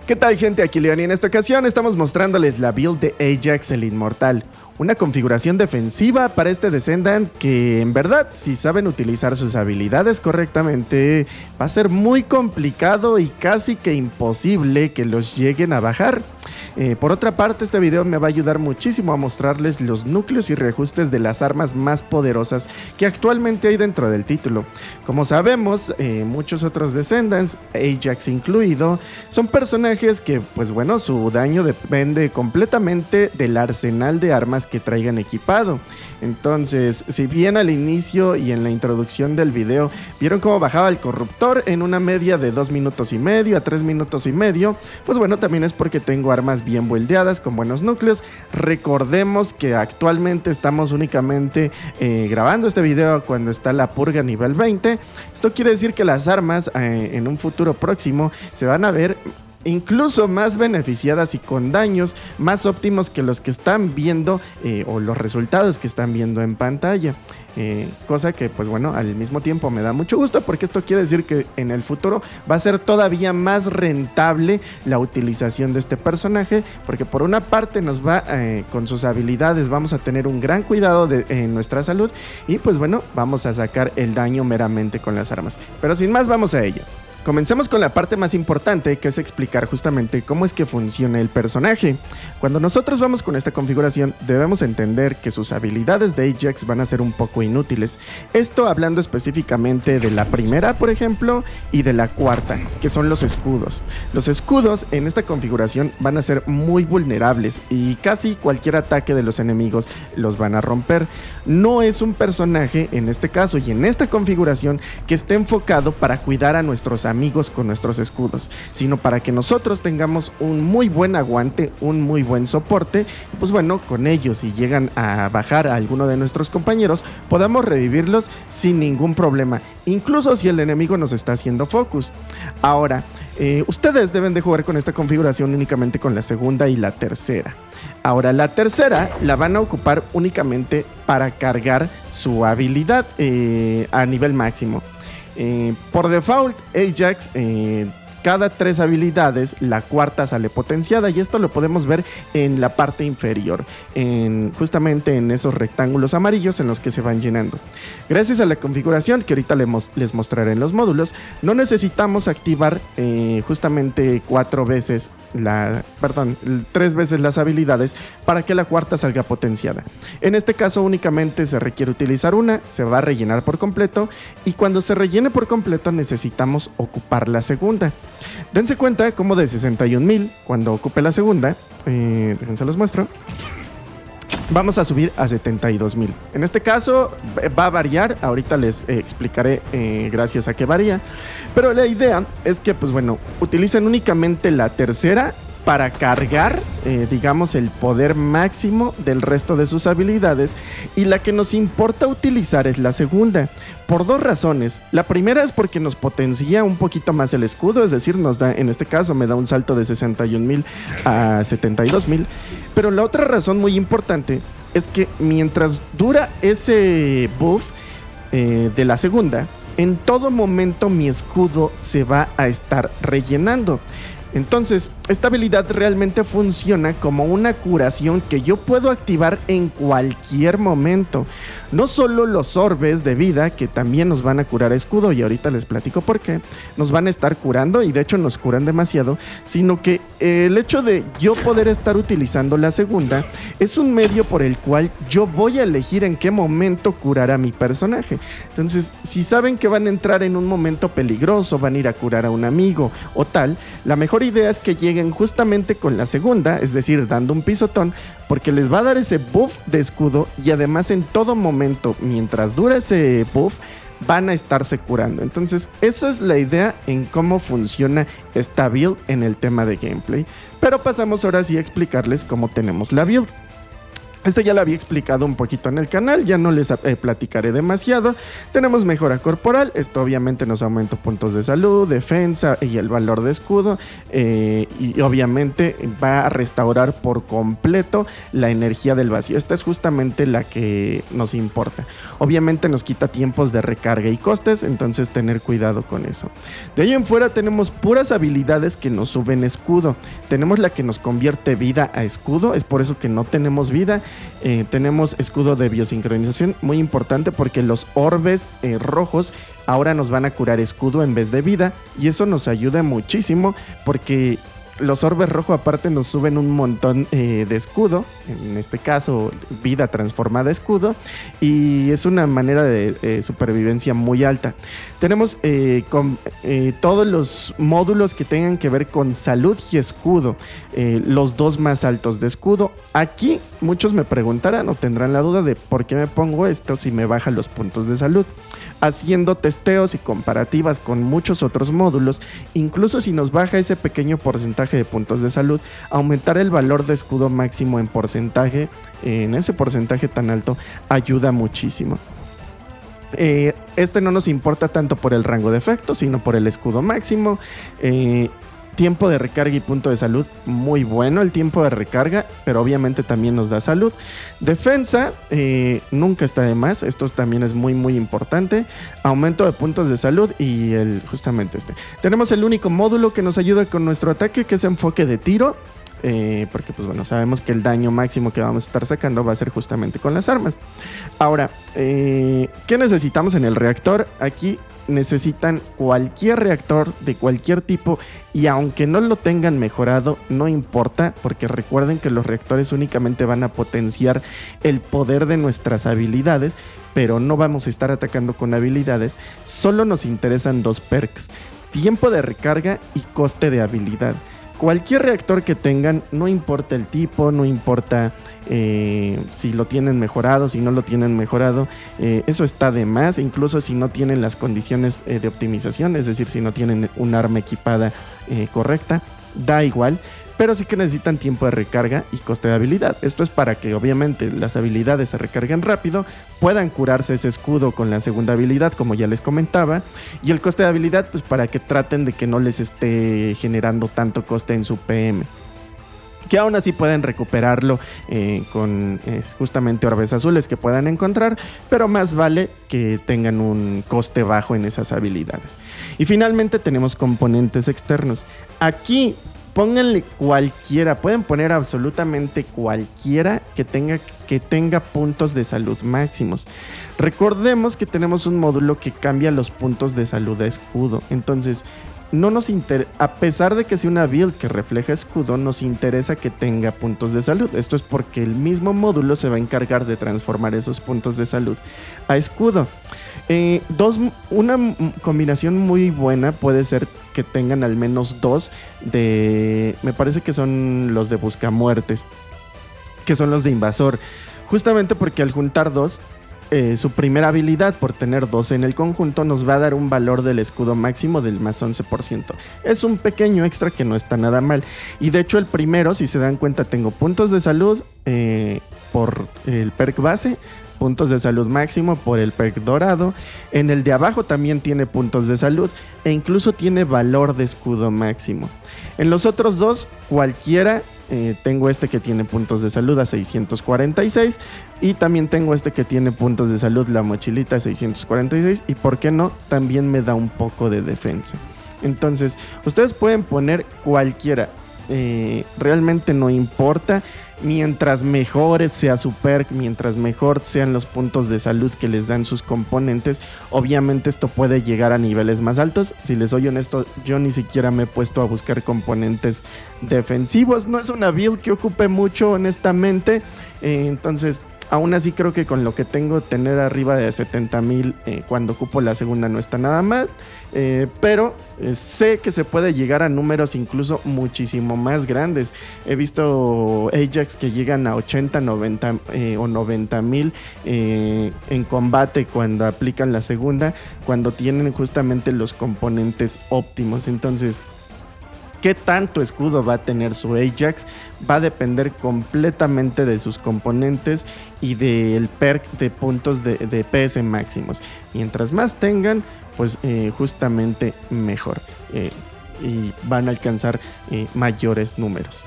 ¿Qué tal, gente? Aquí Leon y en esta ocasión estamos mostrándoles la build de Ajax el Inmortal. Una configuración defensiva para este Descendant que en verdad, si saben utilizar sus habilidades correctamente, va a ser muy complicado y casi que imposible que los lleguen a bajar. Por otra parte, este video me va a ayudar muchísimo a mostrarles los núcleos y reajustes de las armas más poderosas que actualmente hay dentro del título. Como sabemos, muchos otros Descendants, Ajax incluido, son personajes que, pues bueno, su daño depende completamente del arsenal de armas que traigan equipado. Entonces, si bien al inicio y en la introducción del video vieron cómo bajaba el corruptor en una media de 2 minutos y medio a 3 minutos y medio, pues bueno, también es porque tengo armas bien buildeadas con buenos núcleos. Recordemos que actualmente estamos únicamente grabando este video cuando está la purga nivel 20. Esto quiere decir que las armas en un futuro próximo se van a ver incluso más beneficiadas y con daños más óptimos que los que están viendo o los resultados que están viendo en pantalla. Cosa que, pues bueno, al mismo tiempo me da mucho gusto, porque esto quiere decir que en el futuro va a ser todavía más rentable la utilización de este personaje, porque por una parte nos va con sus habilidades, vamos a tener un gran cuidado en nuestra salud y pues bueno, vamos a sacar el daño meramente con las armas. Pero sin más, vamos a ello. Comencemos con la parte más importante, que es explicar justamente cómo es que funciona el personaje. Cuando nosotros vamos con esta configuración, debemos entender que sus habilidades de Ajax van a ser un poco inútiles. Esto hablando específicamente de la primera, por ejemplo, y de la cuarta, que son los escudos. Los escudos en esta configuración van a ser muy vulnerables y casi cualquier ataque de los enemigos los van a romper. No es un personaje, en este caso y en esta configuración, que esté enfocado para cuidar a nuestros amigos con nuestros escudos, sino para que nosotros tengamos un muy buen aguante, un muy buen soporte. Pues bueno, con ellos, si llegan a bajar a alguno de nuestros compañeros, podamos revivirlos sin ningún problema, incluso si el enemigo nos está haciendo focus. Ahora, ustedes deben de jugar con esta configuración únicamente con la segunda y la tercera. Ahora, la tercera la van a ocupar únicamente para cargar su habilidad a nivel máximo. Por default, Ajax, cada 3 habilidades, la cuarta sale potenciada, y esto lo podemos ver en la parte inferior, justamente en esos rectángulos amarillos en los que se van llenando. Gracias a la configuración que ahorita les mostraré en los módulos, no necesitamos activar justamente 3 veces las habilidades para que la cuarta salga potenciada. En este caso únicamente se requiere utilizar una, se va a rellenar por completo, y cuando se rellene por completo necesitamos ocupar la segunda. Dense cuenta como de 61,000, cuando ocupe la segunda, déjense los muestro, vamos a subir a 72,000. En este caso va a variar, ahorita les explicaré gracias a qué varía, pero la idea es que, pues bueno, utilicen únicamente la tercera para cargar, digamos, el poder máximo del resto de sus habilidades, y la que nos importa utilizar es la segunda, por 2 razones. La primera es porque nos potencia un poquito más el escudo, es decir, nos da, en este caso me da un salto de 61,000 a 72,000, pero la otra razón muy importante es que mientras dura ese buff de la segunda, en todo momento mi escudo se va a estar rellenando. Entonces, esta habilidad realmente funciona como una curación que yo puedo activar en cualquier momento. No solo los orbes de vida, que también nos van a curar escudo, y ahorita les platico por qué, nos van a estar curando, y de hecho nos curan demasiado, sino que el hecho de yo poder estar utilizando la segunda es un medio por el cual yo voy a elegir en qué momento curar a mi personaje. Entonces, si saben que van a entrar en un momento peligroso, van a ir a curar a un amigo o tal, la mejor idea es que lleguen justamente con la segunda, es decir, dando un pisotón, porque les va a dar ese buff de escudo, y además en todo momento, mientras dura ese buff, van a estarse curando. Entonces, esa es la idea en cómo funciona esta build en el tema de gameplay. Pero pasamos ahora sí a explicarles cómo tenemos la build. Este ya lo había explicado un poquito en el canal, ya no les platicaré demasiado. Tenemos mejora corporal, esto obviamente nos aumenta puntos de salud, defensa y el valor de escudo. Y obviamente va a restaurar por completo la energía del vacío. Esta es justamente la que nos importa. Obviamente nos quita tiempos de recarga y costes, entonces tener cuidado con eso. De ahí en fuera tenemos puras habilidades que nos suben escudo. Tenemos la que nos convierte vida a escudo, es por eso que no tenemos vida. Tenemos escudo de biosincronización, muy importante porque los orbes rojos ahora nos van a curar escudo en vez de vida, y eso nos ayuda muchísimo porque los orbes rojos aparte nos suben un montón de escudo, en este caso vida transformada a escudo, y es una manera de supervivencia muy alta. Tenemos todos los módulos que tengan que ver con salud y escudo, los dos más altos de escudo. Aquí muchos me preguntarán o tendrán la duda de por qué me pongo esto si me baja los puntos de salud. Haciendo testeos y comparativas con muchos otros módulos, incluso si nos baja ese pequeño porcentaje de puntos de salud, aumentar el valor de escudo máximo en porcentaje, en ese porcentaje tan alto, ayuda muchísimo. Este no nos importa tanto por el rango de efecto, sino por el escudo máximo. Tiempo de recarga y punto de salud, muy bueno el tiempo de recarga, pero obviamente también nos da salud. Defensa, nunca está de más, esto también es muy muy importante. Aumento de puntos de salud y justamente tenemos el único módulo que nos ayuda con nuestro ataque, que es enfoque de tiro. Porque pues bueno, sabemos que el daño máximo que vamos a estar sacando va a ser justamente con las armas. Ahora, ¿qué necesitamos en el reactor? Aquí necesitan cualquier reactor de cualquier tipo, y aunque no lo tengan mejorado, no importa, porque recuerden que los reactores únicamente van a potenciar el poder de nuestras habilidades, pero no vamos a estar atacando con habilidades. Solo nos interesan dos perks: tiempo de recarga y coste de habilidad. Cualquier reactor que tengan, no importa el tipo, no importa si lo tienen mejorado, si no lo tienen mejorado, eso está de más, incluso si no tienen las condiciones de optimización, es decir, si no tienen un arma equipada correcta, da igual, pero sí que necesitan tiempo de recarga y coste de habilidad. Esto es para que obviamente las habilidades se recarguen rápido, puedan curarse ese escudo con la segunda habilidad, como ya les comentaba, y el coste de habilidad pues para que traten de que no les esté generando tanto coste en su PM, que aún así pueden recuperarlo con justamente orbes azules que puedan encontrar, pero más vale que tengan un coste bajo en esas habilidades. Y finalmente tenemos componentes externos. Aquí pónganle cualquiera, pueden poner absolutamente cualquiera que tenga puntos de salud máximos. Recordemos que tenemos un módulo que cambia los puntos de salud a escudo, entonces no nos a pesar de que sea una build que refleja escudo, nos interesa que tenga puntos de salud. Esto es porque el mismo módulo se va a encargar de transformar esos puntos de salud a escudo. Una combinación muy buena puede ser que tengan al menos dos me parece que son los de buscamuertes, que son los de invasor, justamente porque al juntar dos, su primera habilidad, por tener dos en el conjunto, nos va a dar un valor del escudo máximo del más 11%. Es un pequeño extra que no está nada mal. Y de hecho el primero, si se dan cuenta, tengo puntos de salud por el perk base, puntos de salud máximo por el perk dorado. En el de abajo también tiene puntos de salud e incluso tiene valor de escudo máximo. En los otros dos, cualquiera. Tengo este que tiene puntos de salud a 646 y también tengo este que tiene puntos de salud, la mochilita, a 646, y por qué no, también me da un poco de defensa. Entonces ustedes pueden poner cualquiera, realmente no importa. Mientras mejor sea su perk, mientras mejor sean los puntos de salud que les dan sus componentes, obviamente esto puede llegar a niveles más altos. Si les soy honesto, yo ni siquiera me he puesto a buscar componentes defensivos. No es una build que ocupe mucho, honestamente. Entonces, aún así creo que con lo que tengo, tener arriba de 70,000 cuando ocupo la segunda no está nada mal. Pero sé que se puede llegar a números incluso muchísimo más grandes. He visto Ajax que llegan a 80, 90 o 90,000 en combate cuando aplican la segunda, cuando tienen justamente los componentes óptimos. Entonces qué tanto escudo va a tener su Ajax va a depender completamente de sus componentes y del perk de puntos de PS máximos. Mientras más tengan, pues justamente mejor. Y van a alcanzar mayores números.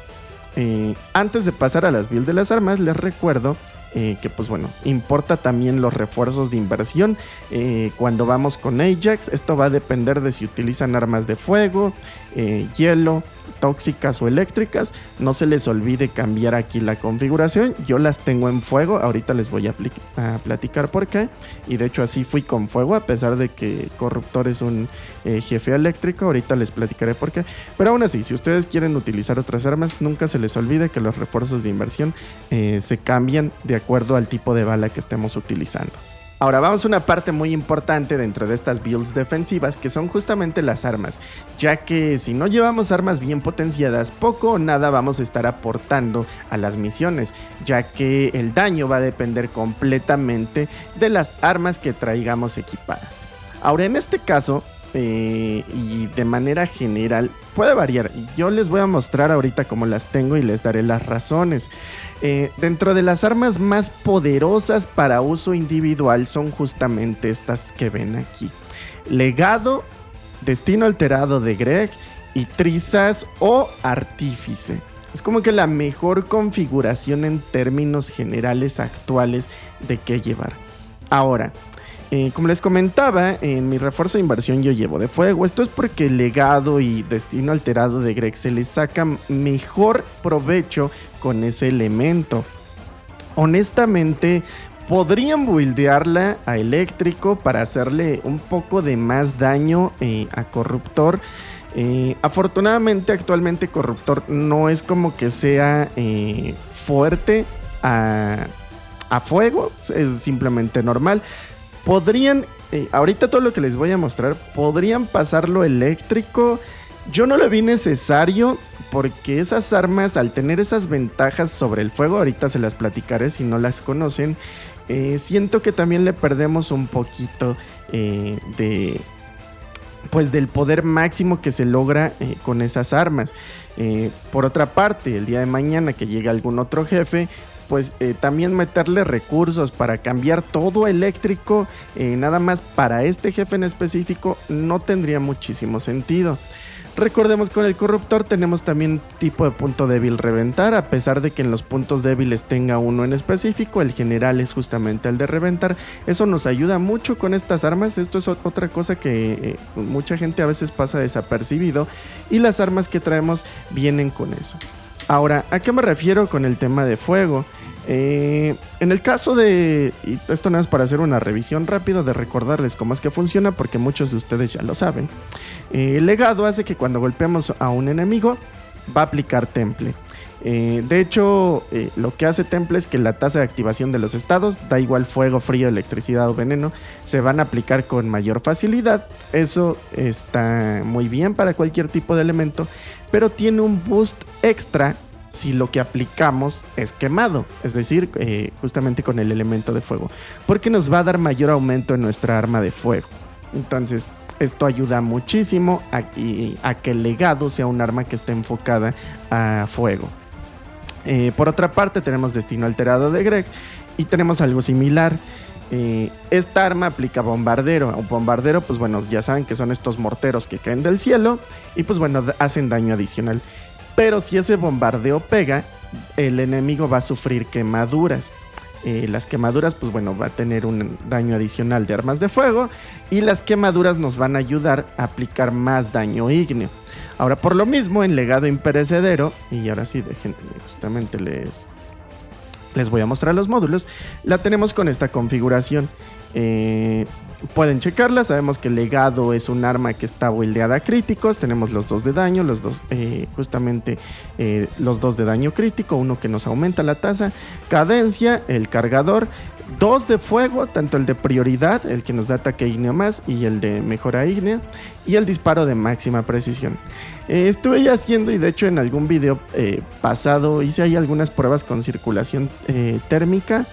Antes de pasar a las builds de las armas, les recuerdo que pues bueno, importa también los refuerzos de inversión cuando vamos con Ajax. Esto va a depender de si utilizan armas de fuego, hielo, tóxicas o eléctricas. No se les olvide cambiar aquí la configuración. Yo las tengo en fuego, ahorita les voy a platicar por qué. Y de hecho así fui con fuego, a pesar de que Corruptor es un jefe eléctrico. Ahorita les platicaré por qué. Pero aún así, si ustedes quieren utilizar otras armas, nunca se les olvide que los refuerzos de inversión se cambian de acuerdo al tipo de bala que estemos utilizando. Ahora vamos a una parte muy importante dentro de estas builds defensivas, que son justamente las armas, ya que si no llevamos armas bien potenciadas, poco o nada vamos a estar aportando a las misiones, ya que el daño va a depender completamente de las armas que traigamos equipadas. Ahora en este caso, y de manera general, puede variar. Yo les voy a mostrar ahorita cómo las tengo y les daré las razones. Dentro de las armas más poderosas para uso individual son justamente estas que ven aquí: Legado, Destino Alterado de Greg y Trizas o Artífice. Es como que la mejor configuración en términos generales actuales de qué llevar. Ahora, como les comentaba, en mi refuerzo de inversión yo llevo de fuego. Esto es porque Legado y Destino Alterado de Greg se les saca mejor provecho con ese elemento. Honestamente, podrían buildearla a eléctrico para hacerle un poco de más daño a Corruptor. Afortunadamente, actualmente Corruptor no es como que sea fuerte a fuego, es simplemente normal. Podrían, ahorita todo lo que les voy a mostrar, podrían pasarlo eléctrico. Yo no lo vi necesario, porque esas armas, al tener esas ventajas sobre el fuego, ahorita se las platicaré si no las conocen, siento que también le perdemos un poquito pues del poder máximo que se logra con esas armas. Por otra parte, el día de mañana que llegue algún otro jefe, pues también meterle recursos para cambiar todo eléctrico, nada más para este jefe en específico, no tendría muchísimo sentido. Recordemos, con el Corruptor tenemos también tipo de punto débil reventar, a pesar de que en los puntos débiles tenga uno en específico, el general es justamente el de reventar. Eso nos ayuda mucho con estas armas. Esto es otra cosa que mucha gente a veces pasa desapercibido, y las armas que traemos vienen con eso. Ahora, ¿a qué me refiero con el tema de fuego? En el caso de, y esto no es para hacer una revisión rápida, de recordarles cómo es que funciona, porque muchos de ustedes ya lo saben. El legado hace que cuando golpeamos a un enemigo va a aplicar temple. De hecho, lo que hace temple es que la tasa de activación de los estados, da igual fuego, frío, electricidad o veneno, se van a aplicar con mayor facilidad. Eso está muy bien para cualquier tipo de elemento, pero tiene un boost extra si lo que aplicamos es quemado, es decir, justamente con el elemento de fuego, porque nos va a dar mayor aumento en nuestra arma de fuego. Entonces, esto ayuda muchísimo a que el legado sea un arma que esté enfocada a fuego. Por otra parte, tenemos Destino Alterado de Greg y tenemos algo similar. Esta arma aplica bombardero. Un bombardero, pues bueno, ya saben que son estos morteros que caen del cielo y pues bueno, hacen daño adicional. Pero si ese bombardeo pega, el enemigo va a sufrir quemaduras. Las quemaduras, pues bueno, va a tener un daño adicional de armas de fuego, y las quemaduras nos van a ayudar a aplicar más daño ígneo. Ahora, por lo mismo, en Legado Imperecedero, y ahora sí, justamente les voy a mostrar los módulos, la tenemos con esta configuración. Pueden checarla. Sabemos que el Legado es un arma que está buildeada a críticos. Tenemos los 2 de daño, los dos de daño crítico, uno que nos aumenta la tasa, cadencia, el cargador, 2 de fuego, tanto el de prioridad, el que nos da ataque ígneo más, y el de mejora ígnea, y el disparo de máxima precisión. Estuve ya haciendo, y de hecho en algún video pasado hice ahí algunas pruebas con circulación térmica.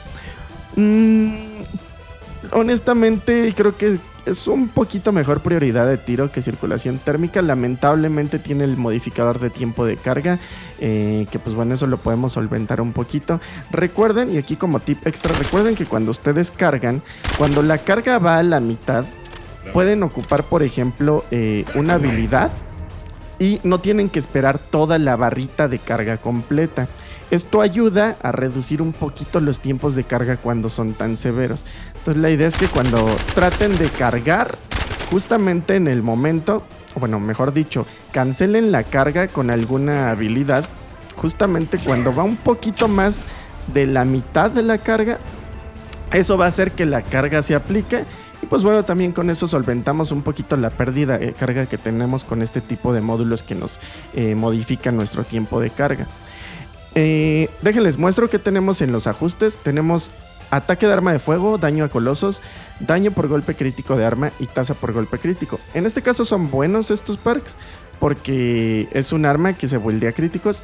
Honestamente, creo que es un poquito mejor prioridad de tiro que circulación térmica. Lamentablemente tiene el modificador de tiempo de carga, que pues bueno, eso lo podemos solventar un poquito. Recuerden, y aquí como tip extra, recuerden que cuando ustedes cargan, cuando la carga va a la mitad, pueden ocupar, por ejemplo, una habilidad y no tienen que esperar toda la barrita de carga completa. Esto ayuda a reducir un poquito los tiempos de carga cuando son tan severos. Entonces la idea es que cuando traten de cargar, justamente en el momento, o bueno, mejor dicho, cancelen la carga con alguna habilidad. Justamente cuando va un poquito más de la mitad de la carga, eso va a hacer que la carga se aplique. Y pues bueno, también con eso solventamos un poquito la pérdida de carga que tenemos con este tipo de módulos que nos modifican nuestro tiempo de carga. Déjenles muestro que tenemos en los ajustes. Tenemos ataque de arma de fuego, daño a colosos, daño por golpe crítico de arma y tasa por golpe crítico. En este caso son buenos estos perks porque es un arma que se buildea críticos.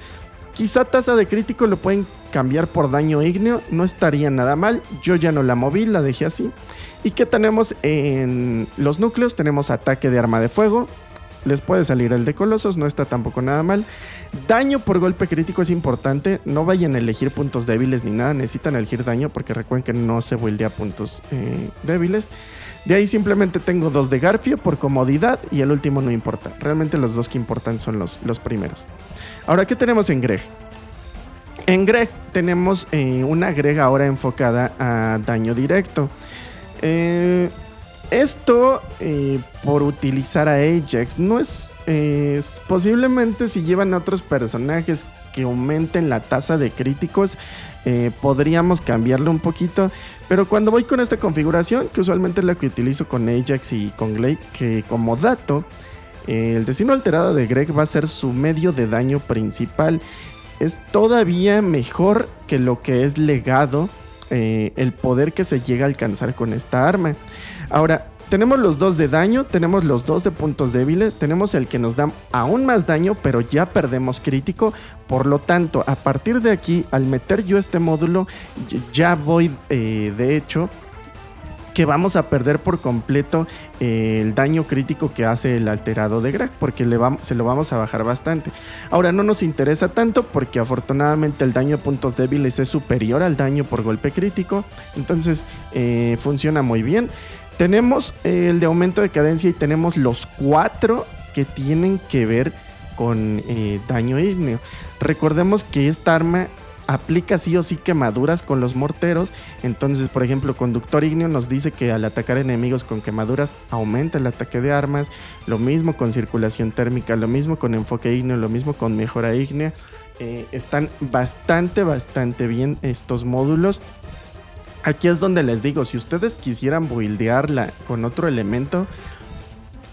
Quizá tasa de crítico lo pueden cambiar por daño ígneo, no estaría nada mal. Yo ya no la moví, la dejé así. ¿Y qué tenemos en los núcleos? Tenemos ataque de arma de fuego. Les puede salir el de colosos, no está tampoco nada mal. Daño por golpe crítico es importante. No vayan a elegir puntos débiles ni nada. Necesitan elegir daño porque recuerden que no se buildea puntos débiles. De ahí simplemente tengo 2 de Garfio por comodidad y el último no importa. Realmente los 2 que importan son los primeros. Ahora, ¿qué tenemos en Greg? En Greg tenemos una Greg ahora enfocada a daño directo. Esto por utilizar a Ajax no es posiblemente si llevan a otros personajes que aumenten la tasa de críticos, podríamos cambiarlo un poquito, pero cuando voy con esta configuración, que usualmente es la que utilizo con Ajax y con Glaive, que como dato, el destino alterado de Greg va a ser su medio de daño principal. Es todavía mejor que lo que es legado, el poder que se llega a alcanzar con esta arma. Ahora, tenemos los 2 de daño, tenemos los 2 de puntos débiles, tenemos el que nos da aún más daño, pero ya perdemos crítico. Por lo tanto, a partir de aquí, al meter yo este módulo, ya voy de hecho que vamos a perder por completo el daño crítico que hace el alterado de Greg, porque se lo vamos a bajar bastante. Ahora no nos interesa tanto porque afortunadamente el daño a puntos débiles es superior al daño por golpe crítico, entonces funciona muy bien. Tenemos el de aumento de cadencia y tenemos los 4 que tienen que ver con daño ígneo. Recordemos que esta arma aplica sí o sí quemaduras con los morteros. Entonces, por ejemplo, conductor ígneo nos dice que al atacar enemigos con quemaduras aumenta el ataque de armas. Lo mismo con circulación térmica, lo mismo con enfoque ígneo, lo mismo con mejora ígnea. Están bastante bien estos módulos. Aquí es donde les digo, si ustedes quisieran buildearla con otro elemento,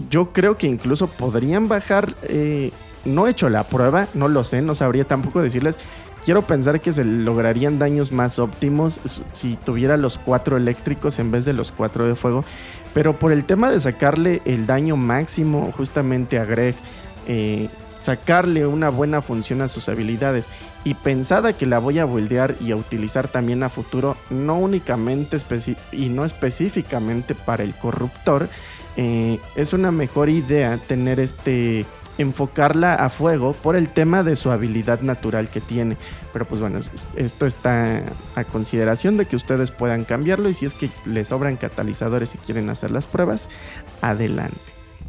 yo creo que incluso podrían bajar. No he hecho la prueba, no lo sé, no sabría tampoco decirles. Quiero pensar que se lograrían daños más óptimos si tuviera los 4 eléctricos en vez de los 4 de fuego. Pero por el tema de sacarle el daño máximo justamente a Greg, sacarle una buena función a sus habilidades y pensada que la voy a buildear y a utilizar también a futuro, no únicamente y no específicamente para el corruptor, es una mejor idea tener enfocarla a fuego por el tema de su habilidad natural que tiene. Pero pues bueno, esto está a consideración de que ustedes puedan cambiarlo, y si es que les sobran catalizadores y quieren hacer las pruebas, adelante.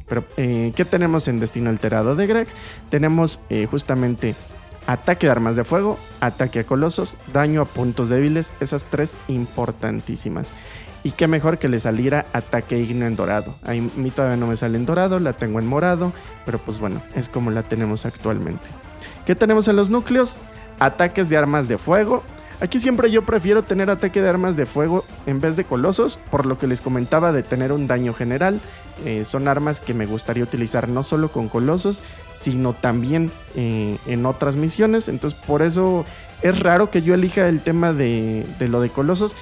Pero ¿qué tenemos en destino alterado de Greg? Tenemos justamente ataque de armas de fuego, ataque a colosos, daño a puntos débiles, esas 3 importantísimas. Y qué mejor que le saliera ataque ígneo en dorado. A mí todavía no me sale en dorado, la tengo en morado, pero pues bueno, es como la tenemos actualmente. ¿Qué tenemos en los núcleos? Ataques de armas de fuego. Aquí siempre yo prefiero tener ataque de armas de fuego en vez de colosos, por lo que les comentaba de tener un daño general. Son armas que me gustaría utilizar no solo con colosos, sino también en otras misiones. Entonces por eso es raro que yo elija el tema de lo de colosos.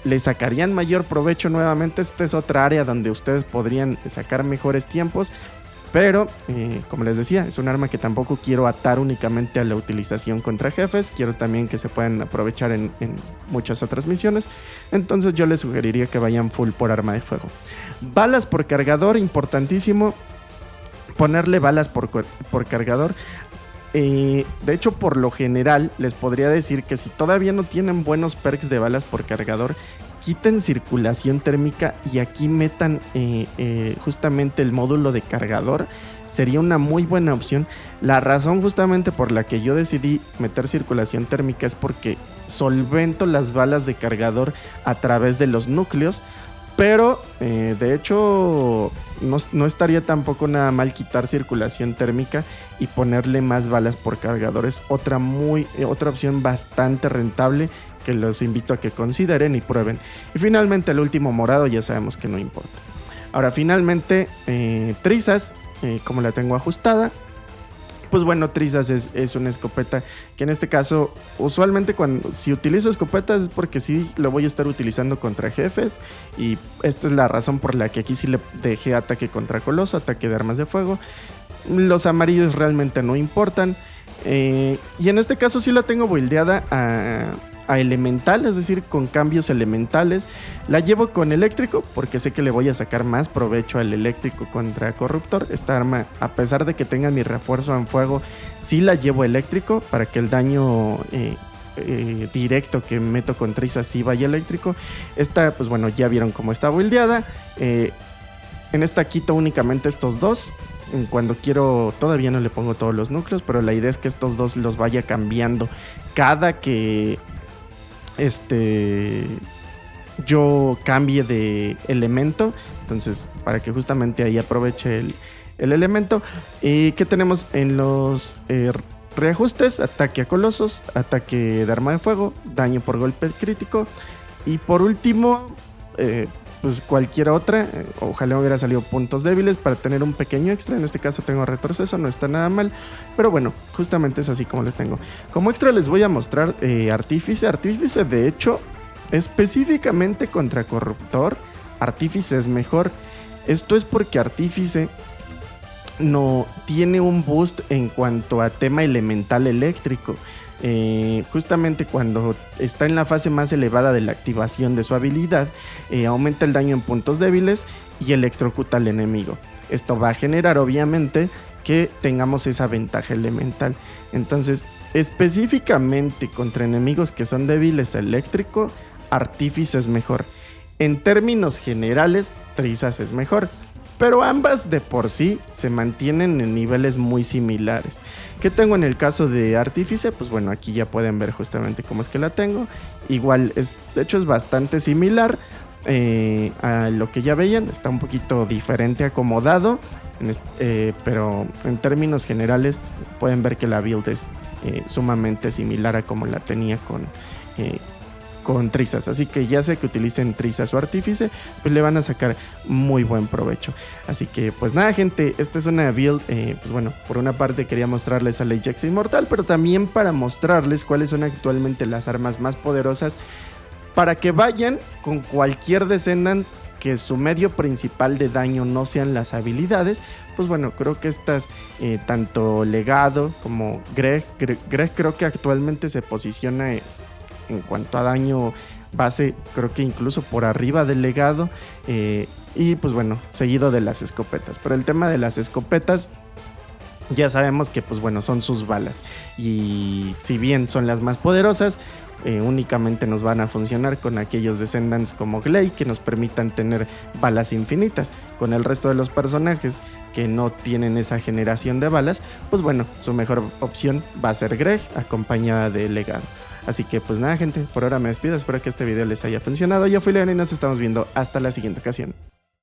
Le sacarían mayor provecho nuevamente. Esta es otra área donde ustedes podrían sacar mejores tiempos. Pero, como les decía, es un arma que tampoco quiero atar únicamente a la utilización contra jefes. Quiero también que se puedan aprovechar en muchas otras misiones. Entonces yo les sugeriría que vayan full por arma de fuego. Balas por cargador, importantísimo. Ponerle balas por cargador. De hecho, por lo general, les podría decir que si todavía no tienen buenos perks de balas por cargador, quiten circulación térmica y aquí metan justamente el módulo de cargador. Sería una muy buena opción. La razón justamente por la que yo decidí meter circulación térmica es porque solvento las balas de cargador a través de los núcleos. Pero de hecho no estaría tampoco nada mal quitar circulación térmica y ponerle más balas por cargador. Es otra opción bastante rentable que los invito a que consideren y prueben. Y finalmente el último morado ya sabemos que no importa. Ahora finalmente Trizas, como la tengo ajustada. Pues bueno, Trizas es una escopeta que en este caso, usualmente si utilizo escopetas es porque sí lo voy a estar utilizando contra jefes. Y esta es la razón por la que aquí sí le dejé ataque contra coloso, ataque de armas de fuego. Los amarillos realmente no importan. Y en este caso sí la tengo buildeada a elemental, es decir, con cambios elementales. La llevo con eléctrico porque sé que le voy a sacar más provecho al eléctrico contra corruptor. Esta arma, a pesar de que tenga mi refuerzo en fuego, sí la llevo eléctrico para que el daño directo que meto con Trizas sí vaya eléctrico. Esta, pues bueno, ya vieron cómo está buildeada. En esta quito únicamente estos dos. Cuando quiero, todavía no le pongo todos los núcleos, pero la idea es que estos dos los vaya cambiando cada que yo cambie de elemento. Entonces, para que justamente ahí aproveche el elemento. ¿Qué tenemos en los reajustes? Ataque a colosos, ataque de arma de fuego, daño por golpe crítico. Y por último, pues cualquier otra. Ojalá hubiera salido puntos débiles para tener un pequeño extra. En este caso tengo retroceso, no está nada mal. Pero bueno, justamente es así como lo tengo. Como extra les voy a mostrar Artífice. Artífice, de hecho, específicamente contra Corruptor, Artífice es mejor. Esto es porque Artífice no tiene un boost en cuanto a tema elemental eléctrico. Justamente cuando está en la fase más elevada de la activación de su habilidad, aumenta el daño en puntos débiles y electrocuta al enemigo. Esto va a generar obviamente que tengamos esa ventaja elemental. Entonces, específicamente contra enemigos que son débiles a eléctrico, Artífice es mejor. En términos generales, Trizas es mejor, pero ambas de por sí se mantienen en niveles muy similares. ¿Qué tengo en el caso de Artífice? Pues bueno, aquí ya pueden ver justamente cómo es que la tengo. Igual, de hecho es bastante similar a lo que ya veían. Está un poquito diferente acomodado, pero en términos generales pueden ver que la build es sumamente similar a como la tenía con Trizas. Así que ya sea que utilicen Trizas o Artífice, pues le van a sacar muy buen provecho. Así que pues nada, gente, esta es una build, pues bueno, por una parte quería mostrarles al Ajax Inmortal, pero también para mostrarles cuáles son actualmente las armas más poderosas para que vayan con cualquier Descendant que su medio principal de daño no sean las habilidades. Pues bueno, creo que estas, tanto Legado como Greg creo que actualmente se posiciona en cuanto a daño base, creo que incluso por arriba del Legado, y pues bueno, seguido de las escopetas. Pero el tema de las escopetas, ya sabemos que pues bueno, son sus balas, y si bien son las más poderosas, únicamente nos van a funcionar con aquellos Descendants como Gley que nos permitan tener balas infinitas. Con el resto de los personajes que no tienen esa generación de balas, pues bueno, su mejor opción va a ser Greg acompañada de Legado. Así que pues nada, gente, por ahora me despido. Espero que este video les haya funcionado. Yo fui León y nos estamos viendo hasta la siguiente ocasión.